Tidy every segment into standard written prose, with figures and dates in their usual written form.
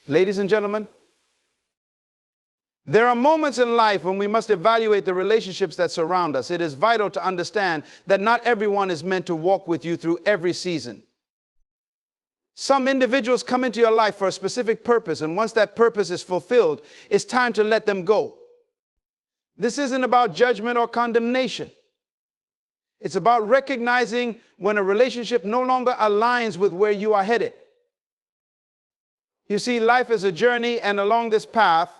Ladies and gentlemen, there are moments in life when we must evaluate the relationships that surround us. It is vital to understand that not everyone is meant to walk with you through every season. Some individuals come into your life for a specific purpose, and once that purpose is fulfilled, it's time to let them go. This isn't about judgment or condemnation. It's about recognizing when a relationship no longer aligns with where you are headed. You see, life is a journey, and along this path,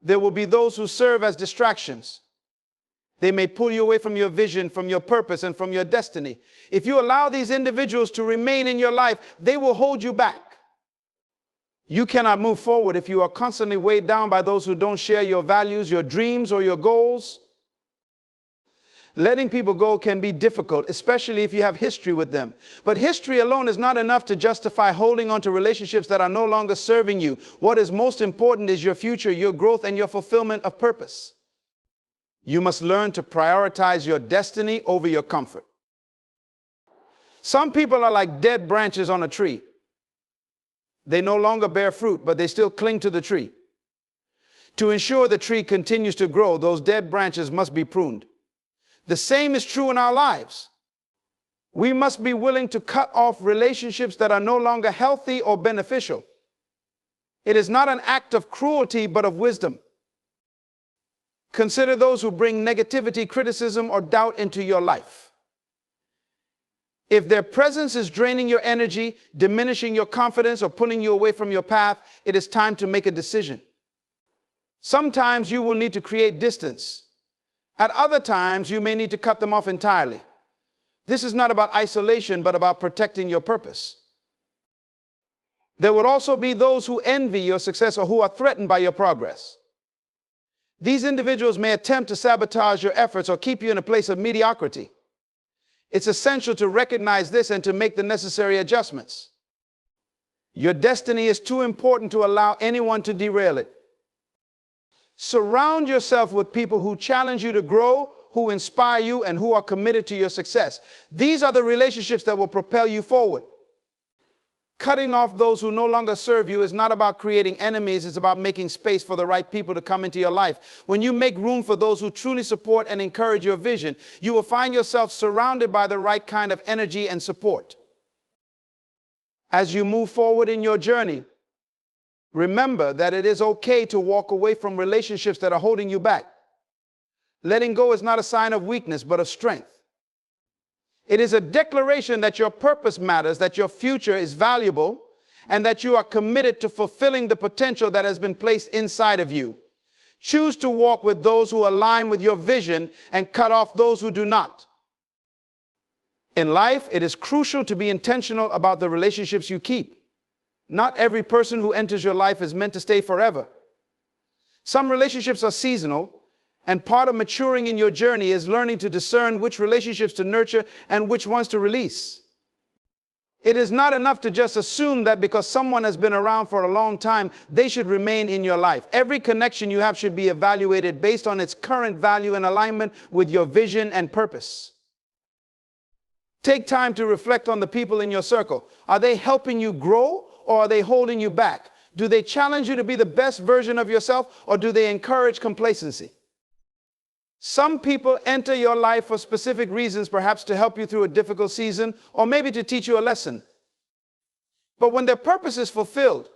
there will be those who serve as distractions. They may pull you away from your vision, from your purpose, and from your destiny. If you allow these individuals to remain in your life, they will hold you back. You cannot move forward if you are constantly weighed down by those who don't share your values, your dreams, or your goals. Letting people go can be difficult, especially if you have history with them. But history alone is not enough to justify holding on to relationships that are no longer serving you. What is most important is your future, your growth, and your fulfillment of purpose. You must learn to prioritize your destiny over your comfort. Some people are like dead branches on a tree. They no longer bear fruit, but they still cling to the tree. To ensure the tree continues to grow, those dead branches must be pruned. The same is true in our lives. We must be willing to cut off relationships that are no longer healthy or beneficial. It is not an act of cruelty, but of wisdom. Consider those who bring negativity, criticism, or doubt into your life. If their presence is draining your energy, diminishing your confidence, or pulling you away from your path, it is time to make a decision. Sometimes you will need to create distance. At other times, you may need to cut them off entirely. This is not about isolation, but about protecting your purpose. There would also be those who envy your success or who are threatened by your progress. These individuals may attempt to sabotage your efforts or keep you in a place of mediocrity. It's essential to recognize this and to make the necessary adjustments. Your destiny is too important to allow anyone to derail it. Surround yourself with people who challenge you to grow, who inspire you, and who are committed to your success. These are the relationships that will propel you forward. Cutting off those who no longer serve you is not about creating enemies. It's about making space for the right people to come into your life. When you make room for those who truly support and encourage your vision, you will find yourself surrounded by the right kind of energy and support. As you move forward in your journey, remember that it is okay to walk away from relationships that are holding you back. Letting go is not a sign of weakness, but of strength. It is a declaration that your purpose matters, that your future is valuable, and that you are committed to fulfilling the potential that has been placed inside of you. Choose to walk with those who align with your vision and cut off those who do not. In life, it is crucial to be intentional about the relationships you keep. Not every person who enters your life is meant to stay forever. Some relationships are seasonal, and part of maturing in your journey is learning to discern which relationships to nurture and which ones to release. It is not enough to just assume that because someone has been around for a long time, they should remain in your life. Every connection you have should be evaluated based on its current value and alignment with your vision and purpose. Take time to reflect on the people in your circle. Are they helping you grow, or are they holding you back? Do they challenge you to be the best version of yourself, or do they encourage complacency? Some people enter your life for specific reasons, perhaps to help you through a difficult season, or maybe to teach you a lesson. But when their purpose is fulfilled,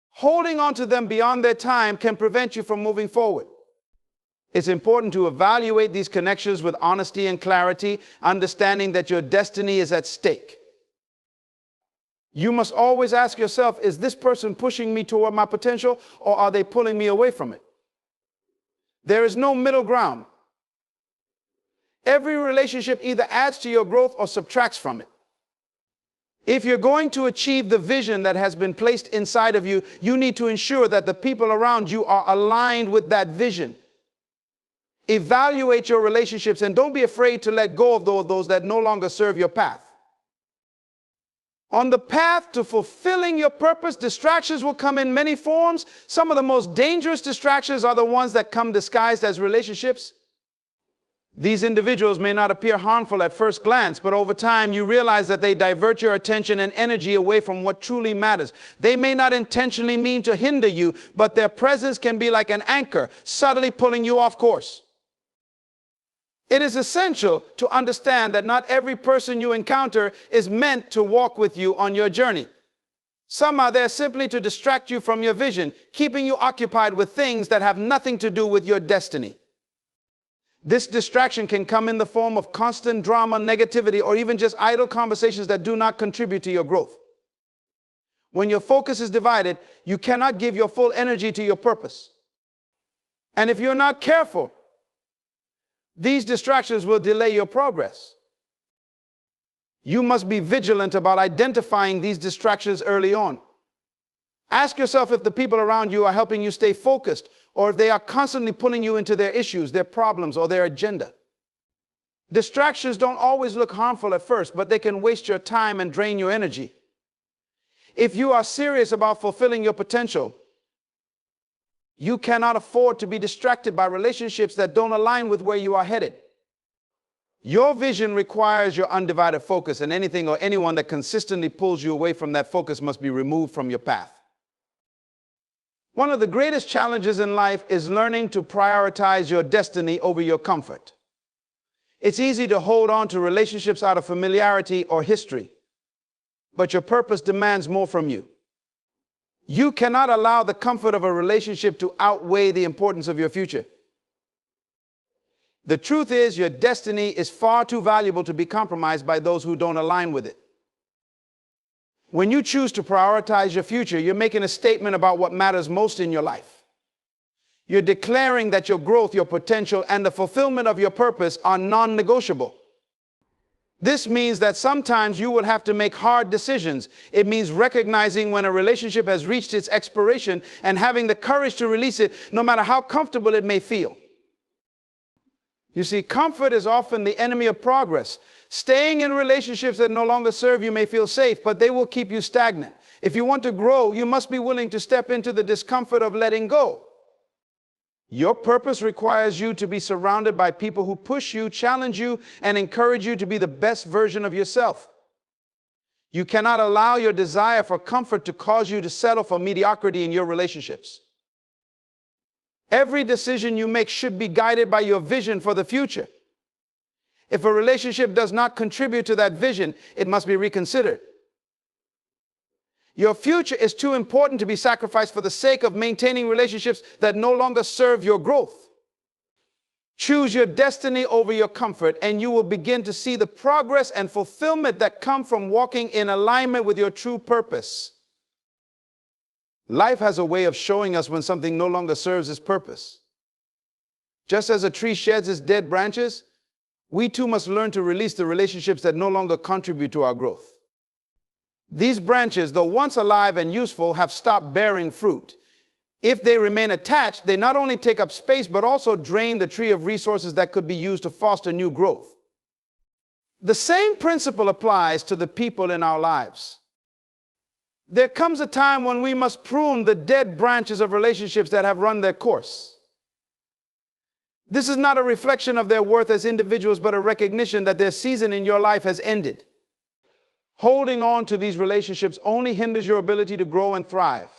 holding on to them beyond their time can prevent you from moving forward. It's important to evaluate these connections with honesty and clarity, understanding that your destiny is at stake. You must always ask yourself, is this person pushing me toward my potential, or are they pulling me away from it? There is no middle ground. Every relationship either adds to your growth or subtracts from it. If you're going to achieve the vision that has been placed inside of you, you need to ensure that the people around you are aligned with that vision. Evaluate your relationships and don't be afraid to let go of those that no longer serve your path. On the path to fulfilling your purpose, distractions will come in many forms. Some of the most dangerous distractions are the ones that come disguised as relationships. These individuals may not appear harmful at first glance, but over time you realize that they divert your attention and energy away from what truly matters. They may not intentionally mean to hinder you, but their presence can be like an anchor, subtly pulling you off course. It is essential to understand that not every person you encounter is meant to walk with you on your journey. Some are there simply to distract you from your vision, keeping you occupied with things that have nothing to do with your destiny. This distraction can come in the form of constant drama, negativity, or even just idle conversations that do not contribute to your growth. When your focus is divided, you cannot give your full energy to your purpose. And if you're not careful, these distractions will delay your progress. You must be vigilant about identifying these distractions early on. Ask yourself if the people around you are helping you stay focused, or if they are constantly pulling you into their issues, their problems, or their agenda. Distractions don't always look harmful at first, but they can waste your time and drain your energy. If you are serious about fulfilling your potential, you cannot afford to be distracted by relationships that don't align with where you are headed. Your vision requires your undivided focus, and anything or anyone that consistently pulls you away from that focus must be removed from your path. One of the greatest challenges in life is learning to prioritize your destiny over your comfort. It's easy to hold on to relationships out of familiarity or history, but your purpose demands more from you. You cannot allow the comfort of a relationship to outweigh the importance of your future. The truth is, your destiny is far too valuable to be compromised by those who don't align with it. When you choose to prioritize your future, you're making a statement about what matters most in your life. You're declaring that your growth, your potential, and the fulfillment of your purpose are non-negotiable. This means that sometimes you will have to make hard decisions. It means recognizing when a relationship has reached its expiration and having the courage to release it, no matter how comfortable it may feel. You see, comfort is often the enemy of progress. Staying in relationships that no longer serve you may feel safe, but they will keep you stagnant. If you want to grow, you must be willing to step into the discomfort of letting go. Your purpose requires you to be surrounded by people who push you, challenge you, and encourage you to be the best version of yourself. You cannot allow your desire for comfort to cause you to settle for mediocrity in your relationships. Every decision you make should be guided by your vision for the future. If a relationship does not contribute to that vision, it must be reconsidered. Your future is too important to be sacrificed for the sake of maintaining relationships that no longer serve your growth. Choose your destiny over your comfort, and you will begin to see the progress and fulfillment that come from walking in alignment with your true purpose. Life has a way of showing us when something no longer serves its purpose. Just as a tree sheds its dead branches, we too must learn to release the relationships that no longer contribute to our growth. These branches, though once alive and useful, have stopped bearing fruit. If they remain attached, they not only take up space, but also drain the tree of resources that could be used to foster new growth. The same principle applies to the people in our lives. There comes a time when we must prune the dead branches of relationships that have run their course. This is not a reflection of their worth as individuals, but a recognition that their season in your life has ended. Holding on to these relationships only hinders your ability to grow and thrive.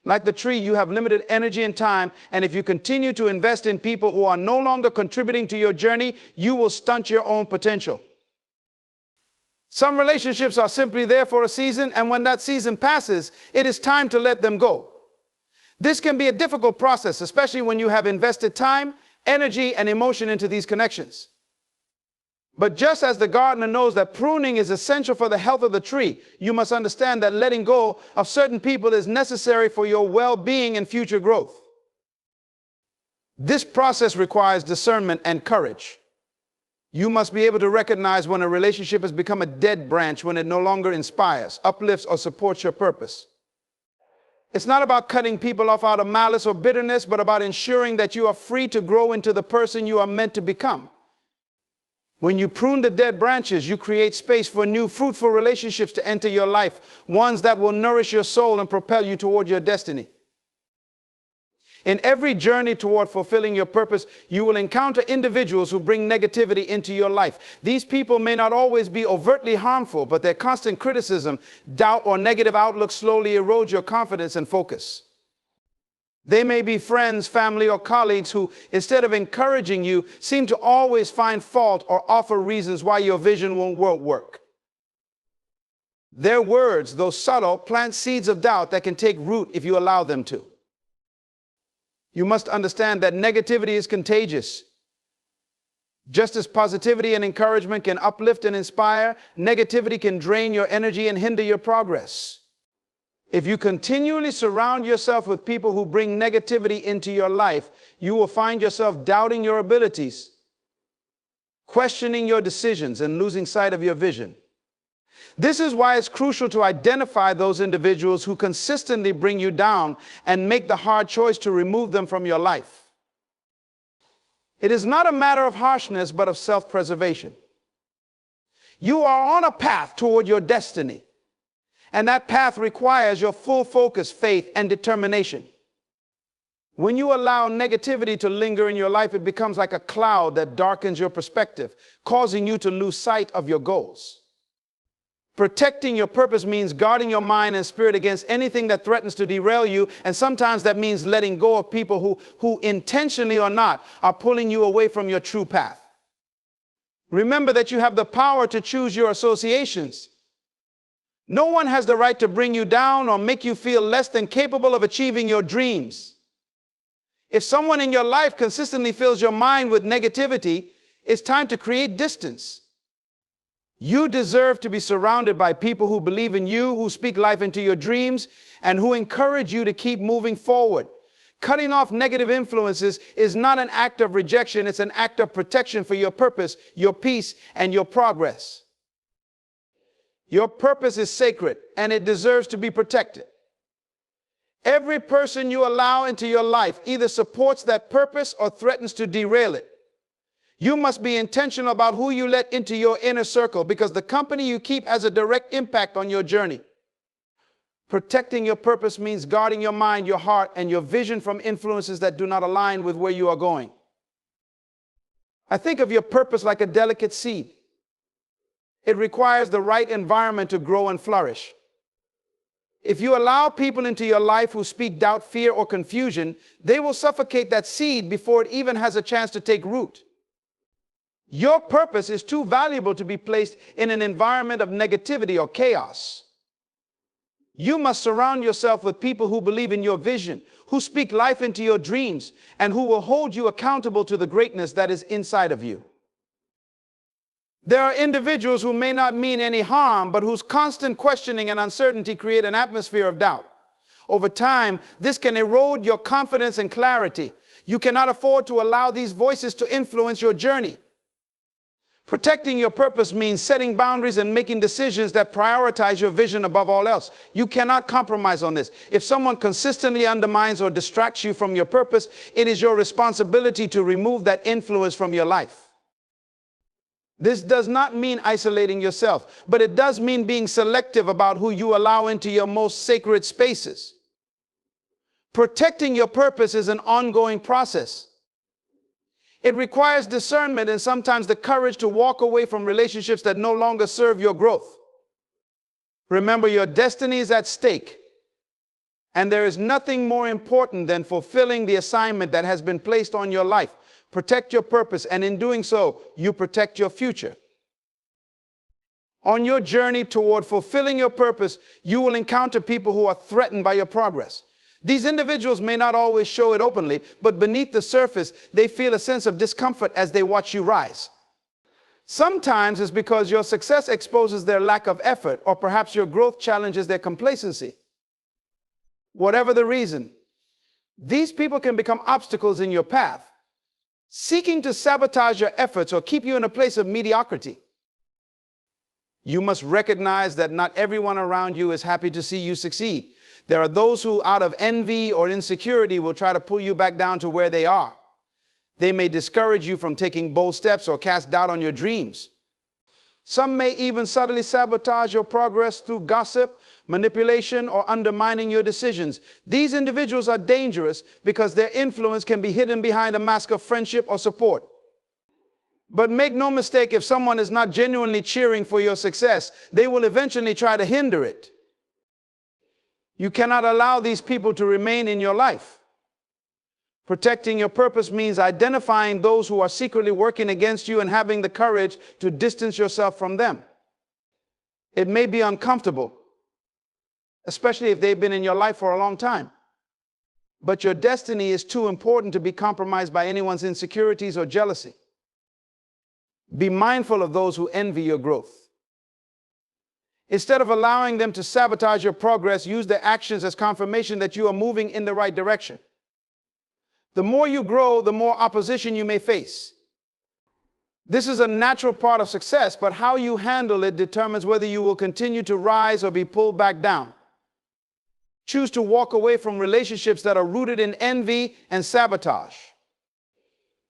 Like the tree, you have limited energy and time, and if you continue to invest in people who are no longer contributing to your journey, you will stunt your own potential. Some relationships are simply there for a season, and when that season passes, it is time to let them go. This can be a difficult process, especially when you have invested time, energy, and emotion into these connections. But just as the gardener knows that pruning is essential for the health of the tree, you must understand that letting go of certain people is necessary for your well-being and future growth. This process requires discernment and courage. You must be able to recognize when a relationship has become a dead branch, when it no longer inspires, uplifts, or supports your purpose. It's not about cutting people off out of malice or bitterness, but about ensuring that you are free to grow into the person you are meant to become. When you prune the dead branches, you create space for new, fruitful relationships to enter your life, ones that will nourish your soul and propel you toward your destiny. In every journey toward fulfilling your purpose, you will encounter individuals who bring negativity into your life. These people may not always be overtly harmful, but their constant criticism, doubt, or negative outlook slowly erodes your confidence and focus. They may be friends, family, or colleagues who, instead of encouraging you, seem to always find fault or offer reasons why your vision won't work. Their words, though subtle, plant seeds of doubt that can take root if you allow them to. You must understand that negativity is contagious. Just as positivity and encouragement can uplift and inspire, negativity can drain your energy and hinder your progress. If you continually surround yourself with people who bring negativity into your life, you will find yourself doubting your abilities, questioning your decisions, and losing sight of your vision. This is why it's crucial to identify those individuals who consistently bring you down and make the hard choice to remove them from your life. It is not a matter of harshness, but of self-preservation. You are on a path toward your destiny, and that path requires your full focus, faith, and determination. When you allow negativity to linger in your life, it becomes like a cloud that darkens your perspective, causing you to lose sight of your goals. Protecting your purpose means guarding your mind and spirit against anything that threatens to derail you, and sometimes that means letting go of people who intentionally or not are pulling you away from your true path. Remember that you have the power to choose your associations. No one has the right to bring you down or make you feel less than capable of achieving your dreams. If someone in your life consistently fills your mind with negativity, it's time to create distance. You deserve to be surrounded by people who believe in you, who speak life into your dreams, and who encourage you to keep moving forward. Cutting off negative influences is not an act of rejection, it's an act of protection for your purpose, your peace, and your progress. Your purpose is sacred, and it deserves to be protected. Every person you allow into your life either supports that purpose or threatens to derail it. You must be intentional about who you let into your inner circle, because the company you keep has a direct impact on your journey. Protecting your purpose means guarding your mind, your heart, and your vision from influences that do not align with where you are going. I think of your purpose like a delicate seed. It requires the right environment to grow and flourish. If you allow people into your life who speak doubt, fear, or confusion, they will suffocate that seed before it even has a chance to take root. Your purpose is too valuable to be placed in an environment of negativity or chaos. You must surround yourself with people who believe in your vision, who speak life into your dreams, and who will hold you accountable to the greatness that is inside of you. There are individuals who may not mean any harm, but whose constant questioning and uncertainty create an atmosphere of doubt. Over time, this can erode your confidence and clarity. You cannot afford to allow these voices to influence your journey. Protecting your purpose means setting boundaries and making decisions that prioritize your vision above all else. You cannot compromise on this. If someone consistently undermines or distracts you from your purpose, it is your responsibility to remove that influence from your life. This does not mean isolating yourself, but it does mean being selective about who you allow into your most sacred spaces. Protecting your purpose is an ongoing process. It requires discernment and sometimes the courage to walk away from relationships that no longer serve your growth. Remember, your destiny is at stake, and there is nothing more important than fulfilling the assignment that has been placed on your life. Protect your purpose, and in doing so, you protect your future. On your journey toward fulfilling your purpose, you will encounter people who are threatened by your progress. These individuals may not always show it openly, but beneath the surface, they feel a sense of discomfort as they watch you rise. Sometimes it's because your success exposes their lack of effort, or perhaps your growth challenges their complacency. Whatever the reason, these people can become obstacles in your path, seeking to sabotage your efforts or keep you in a place of mediocrity. You must recognize that not everyone around you is happy to see you succeed. There are those who, out of envy or insecurity, will try to pull you back down to where they are. They may discourage you from taking bold steps or cast doubt on your dreams. Some may even subtly sabotage your progress through gossip, manipulation, or undermining your decisions. These individuals are dangerous because their influence can be hidden behind a mask of friendship or support. But make no mistake, if someone is not genuinely cheering for your success, they will eventually try to hinder it. You cannot allow these people to remain in your life. Protecting your purpose means identifying those who are secretly working against you and having the courage to distance yourself from them. It may be uncomfortable, especially if they've been in your life for a long time. But your destiny is too important to be compromised by anyone's insecurities or jealousy. Be mindful of those who envy your growth. Instead of allowing them to sabotage your progress, use their actions as confirmation that you are moving in the right direction. The more you grow, the more opposition you may face. This is a natural part of success, but how you handle it determines whether you will continue to rise or be pulled back down. Choose to walk away from relationships that are rooted in envy and sabotage.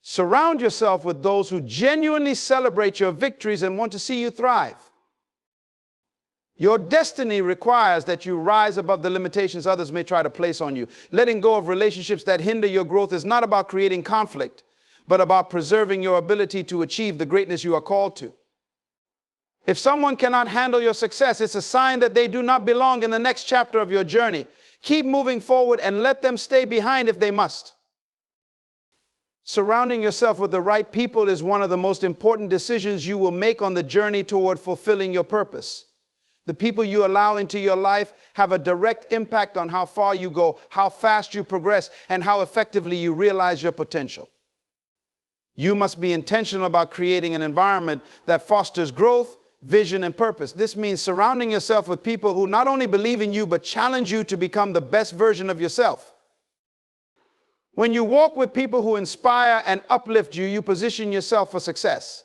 Surround yourself with those who genuinely celebrate your victories and want to see you thrive. Your destiny requires that you rise above the limitations others may try to place on you. Letting go of relationships that hinder your growth is not about creating conflict, but about preserving your ability to achieve the greatness you are called to. If someone cannot handle your success, it's a sign that they do not belong in the next chapter of your journey. Keep moving forward and let them stay behind if they must. Surrounding yourself with the right people is one of the most important decisions you will make on the journey toward fulfilling your purpose. The people you allow into your life have a direct impact on how far you go, how fast you progress, and how effectively you realize your potential. You must be intentional about creating an environment that fosters growth, vision, and purpose. This means surrounding yourself with people who not only believe in you, but challenge you to become the best version of yourself. When you walk with people who inspire and uplift you, you position yourself for success.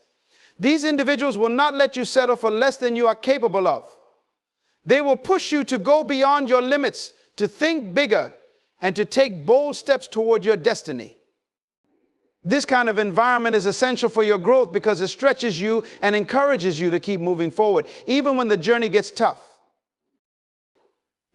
These individuals will not let you settle for less than you are capable of. They will push you to go beyond your limits, to think bigger, and to take bold steps toward your destiny. This kind of environment is essential for your growth because it stretches you and encourages you to keep moving forward, even when the journey gets tough.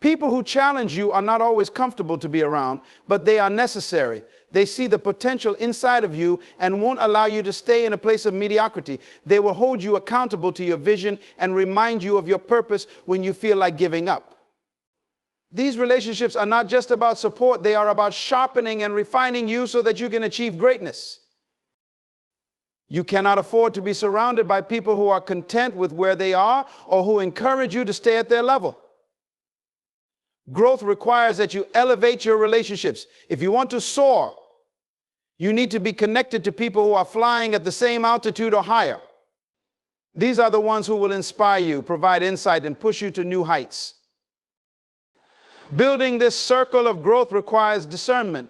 People who challenge you are not always comfortable to be around, but they are necessary. They see the potential inside of you and won't allow you to stay in a place of mediocrity. They will hold you accountable to your vision and remind you of your purpose when you feel like giving up. These relationships are not just about support, they are about sharpening and refining you so that you can achieve greatness. You cannot afford to be surrounded by people who are content with where they are or who encourage you to stay at their level. Growth requires that you elevate your relationships. If you want to soar, you need to be connected to people who are flying at the same altitude or higher. These are the ones who will inspire you, provide insight, and push you to new heights. Building this circle of growth requires discernment.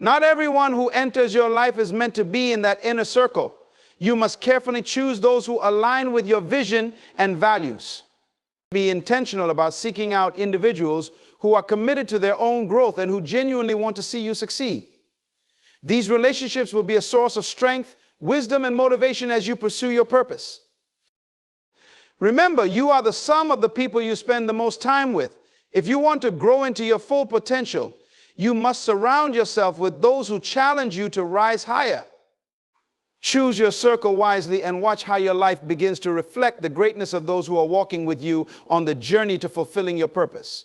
Not everyone who enters your life is meant to be in that inner circle. You must carefully choose those who align with your vision and values. Be intentional about seeking out individuals who are committed to their own growth and who genuinely want to see you succeed. These relationships will be a source of strength, wisdom, and motivation as you pursue your purpose. Remember, you are the sum of the people you spend the most time with. If you want to grow into your full potential, you must surround yourself with those who challenge you to rise higher. Choose your circle wisely and watch how your life begins to reflect the greatness of those who are walking with you on the journey to fulfilling your purpose.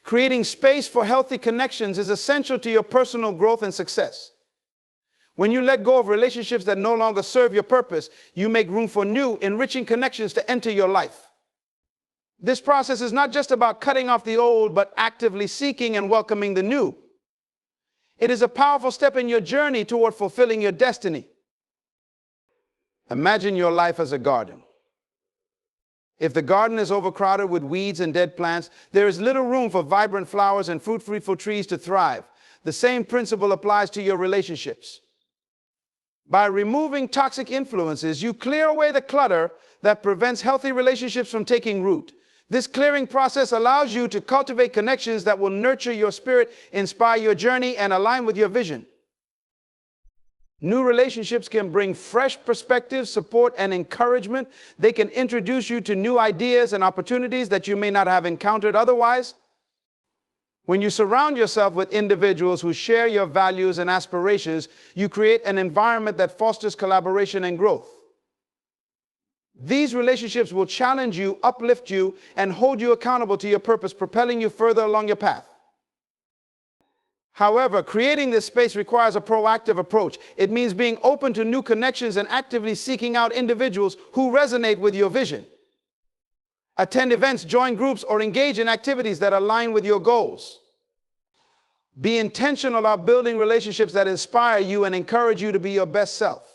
Creating space for healthy connections is essential to your personal growth and success. When you let go of relationships that no longer serve your purpose, you make room for new, enriching connections to enter your life. This process is not just about cutting off the old, but actively seeking and welcoming the new. It is a powerful step in your journey toward fulfilling your destiny. Imagine your life as a garden. If the garden is overcrowded with weeds and dead plants, there is little room for vibrant flowers and fruitful trees to thrive. The same principle applies to your relationships. By removing toxic influences, you clear away the clutter that prevents healthy relationships from taking root. This clearing process allows you to cultivate connections that will nurture your spirit, inspire your journey, and align with your vision. New relationships can bring fresh perspective, support, and encouragement. They can introduce you to new ideas and opportunities that you may not have encountered otherwise. When you surround yourself with individuals who share your values and aspirations, you create an environment that fosters collaboration and growth. These relationships will challenge you, uplift you, and hold you accountable to your purpose, propelling you further along your path. However, creating this space requires a proactive approach. It means being open to new connections and actively seeking out individuals who resonate with your vision. Attend events, join groups, or engage in activities that align with your goals. Be intentional about building relationships that inspire you and encourage you to be your best self.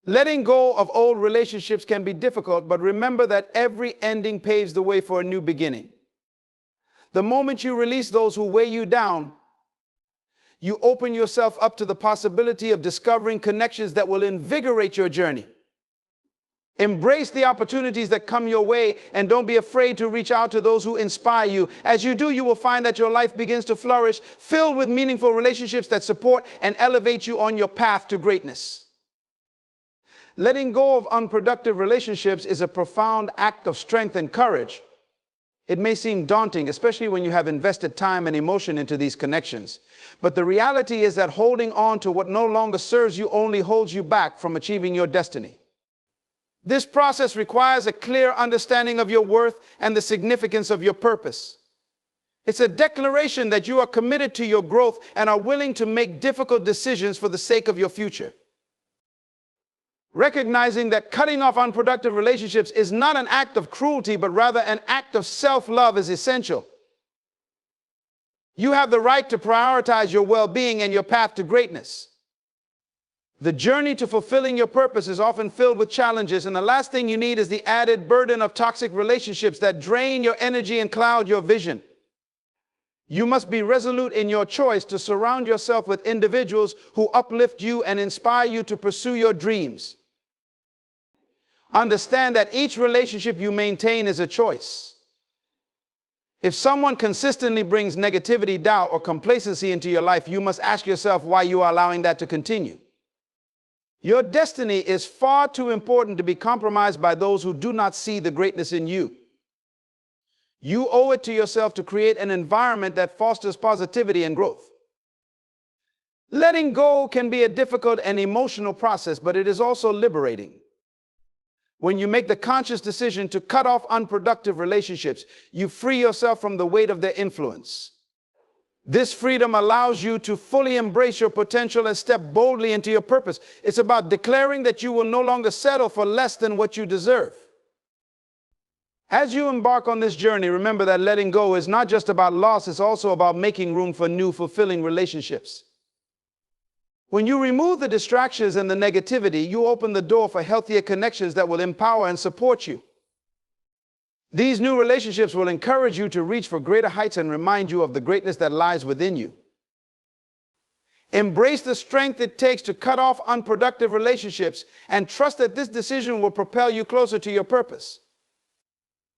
Letting go of old relationships can be difficult, but remember that every ending paves the way for a new beginning. The moment you release those who weigh you down, you open yourself up to the possibility of discovering connections that will invigorate your journey. Embrace the opportunities that come your way and don't be afraid to reach out to those who inspire you. As you do, you will find that your life begins to flourish, filled with meaningful relationships that support and elevate you on your path to greatness. Letting go of unproductive relationships is a profound act of strength and courage. It may seem daunting, especially when you have invested time and emotion into these connections. But the reality is that holding on to what no longer serves you only holds you back from achieving your destiny. This process requires a clear understanding of your worth and the significance of your purpose. It's a declaration that you are committed to your growth and are willing to make difficult decisions for the sake of your future. Recognizing that cutting off unproductive relationships is not an act of cruelty, but rather an act of self-love is essential. You have the right to prioritize your well-being and your path to greatness. The journey to fulfilling your purpose is often filled with challenges, and the last thing you need is the added burden of toxic relationships that drain your energy and cloud your vision. You must be resolute in your choice to surround yourself with individuals who uplift you and inspire you to pursue your dreams. Understand that each relationship you maintain is a choice. If someone consistently brings negativity, doubt, or complacency into your life, you must ask yourself why you are allowing that to continue. Your destiny is far too important to be compromised by those who do not see the greatness in you. You owe it to yourself to create an environment that fosters positivity and growth. Letting go can be a difficult and emotional process, but it is also liberating. When you make the conscious decision to cut off unproductive relationships, you free yourself from the weight of their influence. This freedom allows you to fully embrace your potential and step boldly into your purpose. It's about declaring that you will no longer settle for less than what you deserve. As you embark on this journey, remember that letting go is not just about loss, it's also about making room for new, fulfilling relationships. When you remove the distractions and the negativity, you open the door for healthier connections that will empower and support you. These new relationships will encourage you to reach for greater heights and remind you of the greatness that lies within you. Embrace the strength it takes to cut off unproductive relationships and trust that this decision will propel you closer to your purpose.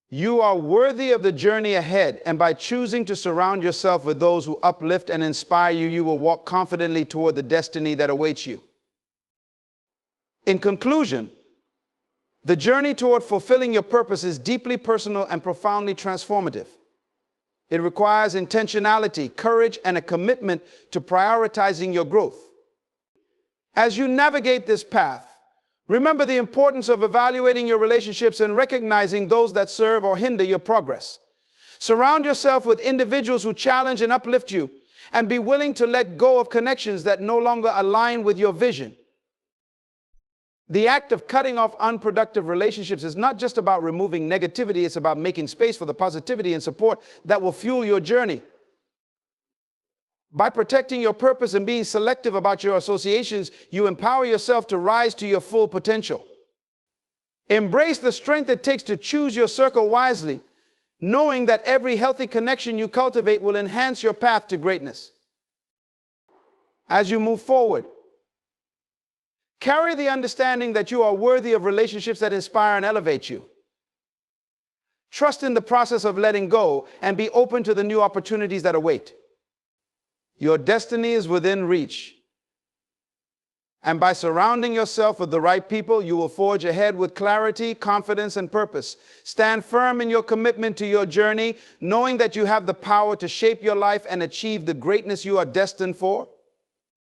You are worthy of the journey ahead, and by choosing to surround yourself with those who uplift and inspire you, you will walk confidently toward the destiny that awaits you. In conclusion, the journey toward fulfilling your purpose is deeply personal and profoundly transformative. It requires intentionality, courage, and a commitment to prioritizing your growth. As you navigate this path, remember the importance of evaluating your relationships and recognizing those that serve or hinder your progress. Surround yourself with individuals who challenge and uplift you, and be willing to let go of connections that no longer align with your vision. The act of cutting off unproductive relationships is not just about removing negativity, it's about making space for the positivity and support that will fuel your journey. By protecting your purpose and being selective about your associations, you empower yourself to rise to your full potential. Embrace the strength it takes to choose your circle wisely, knowing that every healthy connection you cultivate will enhance your path to greatness. As you move forward, carry the understanding that you are worthy of relationships that inspire and elevate you. Trust in the process of letting go and be open to the new opportunities that await. Your destiny is within reach. And by surrounding yourself with the right people, you will forge ahead with clarity, confidence, and purpose. Stand firm in your commitment to your journey, knowing that you have the power to shape your life and achieve the greatness you are destined for.